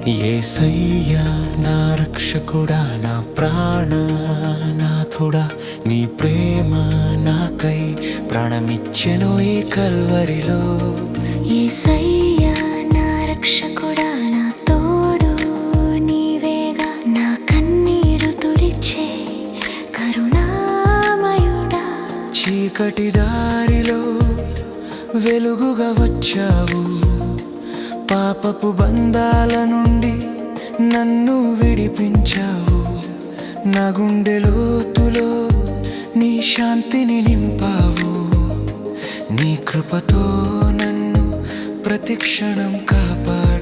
యేసయ్యా నా రక్షకుడా, నా ప్రాణనాథుడా, నీ ప్రేమ నాకై ప్రాణమిచ్చెను ఈ కల్వరిలో. యేసయ్యా నా రక్షకుడా, నా తోడు నీవేగా, నా కన్నీరు తుడిచే కరుణామయుడా. చీకటి దారిలో వెలుగుగా వచ్చావు, పాపపు బంధాల నుండి నన్ను విడిపించావు. నా గుండె లోతులో నీ శాంతిని నింపావు, నీ కృపతో నన్ను ప్రతిక్షణం కాపాడు.